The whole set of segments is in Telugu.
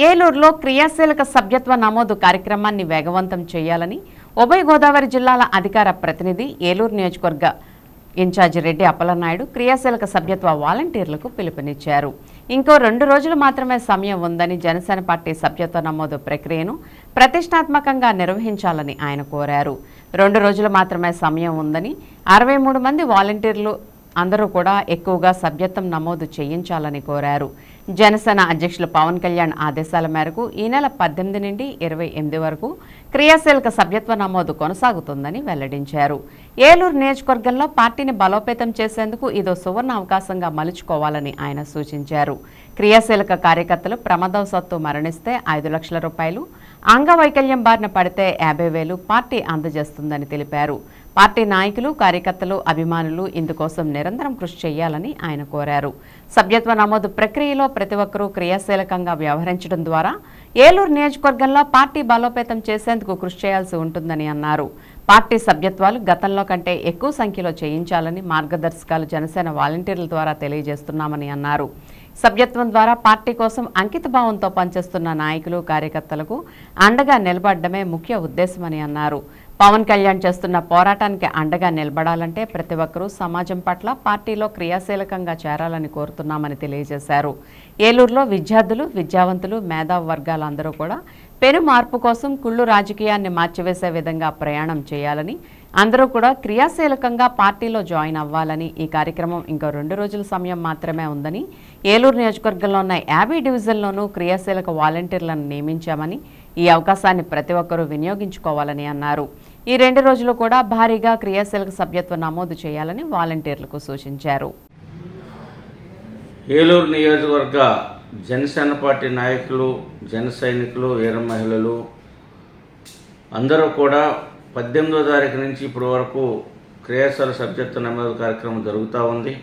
ఏలూరులో క్రియాశీలక సభ్యత్వ నమోదు కార్యక్రమాన్ని వేగవంతం చేయాలని ఉభయ గోదావరి జిల్లాల అధికార ప్రతినిధి ఏలూరు నియోజకవర్గ ఇన్ఛార్జి రెడ్డి అప్పలనాయుడు క్రియాశీలక సభ్యత్వ వాలంటీర్లకు పిలుపునిచ్చారు. ఇంకో 2 రోజులు మాత్రమే సమయం ఉందని జనసేన పార్టీ సభ్యత్వ నమోదు ప్రక్రియను ప్రతిష్టాత్మకంగా నిర్వహించాలని ఆయన కోరారు. 2 రోజులు మాత్రమే సమయం ఉందని 63 మంది వాలంటీర్లు అందరూ కూడా ఎక్కువగా సభ్యత్వం నమోదు చేయించాలని కోరారు. జనసేన అధ్యక్షులు పవన్ కళ్యాణ్ ఆదేశాల మేరకు ఈ నెల 18 నుండి 28 వరకు క్రియాశీలక సభ్యత్వ నమోదు కొనసాగుతుందని వెల్లడించారు. ఏలూరు నియోజకవర్గంలో పార్టీని బలోపేతం చేసేందుకు ఇదో సువర్ణ అవకాశంగా మలుచుకోవాలని ఆయన సూచించారు. క్రియాశీలక కార్యకర్తలు ప్రమాదవశాత్తు మరణిస్తే 5 లక్షల రూపాయలు, అంగవైకల్యం బారిన పడితే 50,000 పార్టీ అందజేస్తుందని తెలిపారు. పార్టీ నాయకులు, కార్యకర్తలు, అభిమానులు ఇందుకోసం నిరంతరం కృషి చేయాలని ఆయన కోరారు. సభ్యత్వ నమోదు ప్రక్రియలో ప్రతి ఒక్కరూ క్రియాశీలకంగా వ్యవహరించడం ద్వారా ఏలూరు నియోజకవర్గంలో పార్టీ బలోపేతం చేసేందుకు కృషి చేయాల్సి ఉంటుందని అన్నారు. పార్టీ సభ్యత్వాలు గతంలో కంటే ఎక్కువ సంఖ్యలో చేయించాలని మార్గదర్శకాలు జనసేన వాలంటీర్ల ద్వారా తెలియజేస్తున్నామని అన్నారు. సభ్యత్వం ద్వారా పార్టీ కోసం అంకితభావంతో పనిచేస్తున్న నాయకులు, కార్యకర్తలకు అండగా నిలబడడమే ముఖ్య ఉద్దేశమని అన్నారు. పవన్ కళ్యాణ్ చేస్తున్న పోరాటానికి అండగా నిలబడాలంటే ప్రతి ఒక్కరూ సమాజం పట్ల పార్టీలో క్రియాశీలకంగా చేరాలని కోరుతున్నామని తెలియజేశారు. ఏలూరులో విద్యార్థులు, విద్యావంతులు, మేధావి వర్గాలందరూ కూడా పెను మార్పు కోసం కుళ్ళు రాజకీయాన్ని మార్చివేసే విధంగా ప్రయాణం చేయాలని, అందరూ కూడా క్రియాశీలకంగా పార్టీలో జాయిన్ అవ్వాలని, ఈ కార్యక్రమం ఇంకో 2 రోజుల సమయం మాత్రమే ఉందని, ఏలూరు నియోజకవర్గంలో ఉన్న 50 డివిజన్లోనూ క్రియాశీలక వాలంటీర్లను నియమించామని, ఈ అవకాశాన్ని ప్రతి ఒక్కరూ వినియోగించుకోవాలని అన్నారు. ఈ 2 రోజులు కూడా భారీగా క్రియాశీలక సభ్యత్వ నమోదు చేయాలని వాలంటీర్లకు సూచించారు. ఏలూరు నియోజకవర్గ జనసేన పార్టీ నాయకులు, జన సైనికులు, వీర మహిళలు అందరూ కూడా 18వ తారీఖు నుంచి ఇప్పటి వరకు క్రియాశీలక సభ్యత్వ నమోదు కార్యక్రమం జరుగుతూ ఉంది.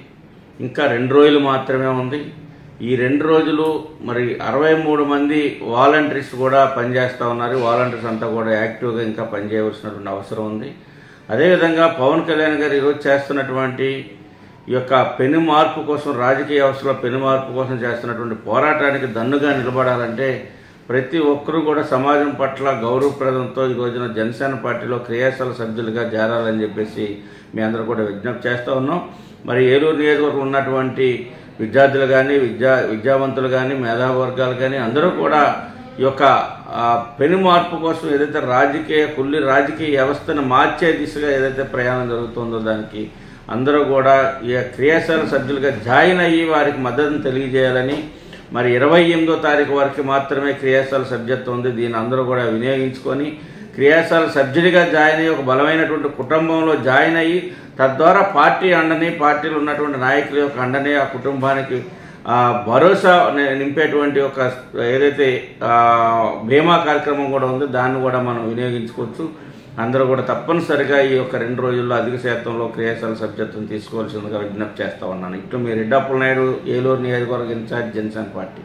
ఇంకా 2 రోజులు మాత్రమే ఉంది. ఈ 2 రోజులు మరి 63 మంది వాలంటీర్స్ కూడా పనిచేస్తూ ఉన్నారు. వాలంటీర్స్ అంతా కూడా యాక్టివ్గా ఇంకా పనిచేయవలసినటువంటి అవసరం ఉంది. అదేవిధంగా పవన్ కళ్యాణ్ గారు ఈరోజు చేస్తున్నటువంటి ఈ యొక్క పెను మార్పు కోసం, రాజకీయ వ్యవస్థలో పెను మార్పు కోసం చేస్తున్నటువంటి పోరాటానికి దన్నుగా నిలబడాలంటే ప్రతి ఒక్కరూ కూడా సమాజం పట్ల గౌరవప్రదంతో ఈ రోజున జనసేన పార్టీలో క్రియాశీలక సభ్యులుగా చేరాలని చెప్పేసి మీ అందరూ కూడా విజ్ఞప్తి చేస్తూ ఉన్నాం. మరి ఏలూరు నియోజకవర్గం ఉన్నటువంటి విద్యార్థులు కానీ, విద్యావంతులు కానీ, మేధావి వర్గాలు కానీ అందరూ కూడా ఈ యొక్క పెను మార్పు కోసం ఏదైతే కుల్లి రాజకీయ వ్యవస్థను మార్చే దిశగా ఏదైతే ప్రయాణం జరుగుతుందో దానికి అందరూ కూడా ఈ క్రియాశీలక సభ్యులుగా జాయిన్ అయ్యి వారికి మద్దతును తెలియజేయాలని, మరి 28వ తారీఖు వరకు మాత్రమే క్రియాశీలక సభ్యత్వం ఉంది. దీన్ని అందరూ కూడా వినియోగించుకొని క్రియాశీలక సభ్యుడిగా జాయిన్ అయ్యి ఒక బలమైనటువంటి కుటుంబంలో జాయిన్ అయ్యి తద్వారా పార్టీ అండని, పార్టీలో ఉన్నటువంటి నాయకుల యొక్క అండని ఆ కుటుంబానికి భరోసా నింపేటువంటి ఒక ఏదైతే బీమా కార్యక్రమం కూడా ఉందో దాన్ని కూడా మనం వినియోగించుకోవచ్చు. అందరూ కూడా తప్పనిసరిగా ఈ యొక్క 2 రోజుల్లో అధిక శాతంలో క్రియాశీలక సభ్యత్వం తీసుకోవాల్సిందిగా విజ్ఞప్తి చేస్తా ఉన్నాను. ఇటు మీ రెడ్డి అప్పలనాయుడు, ఏలూరు నియోజకవర్గ ఇన్ఛార్జ్, జనసేన పార్టీ.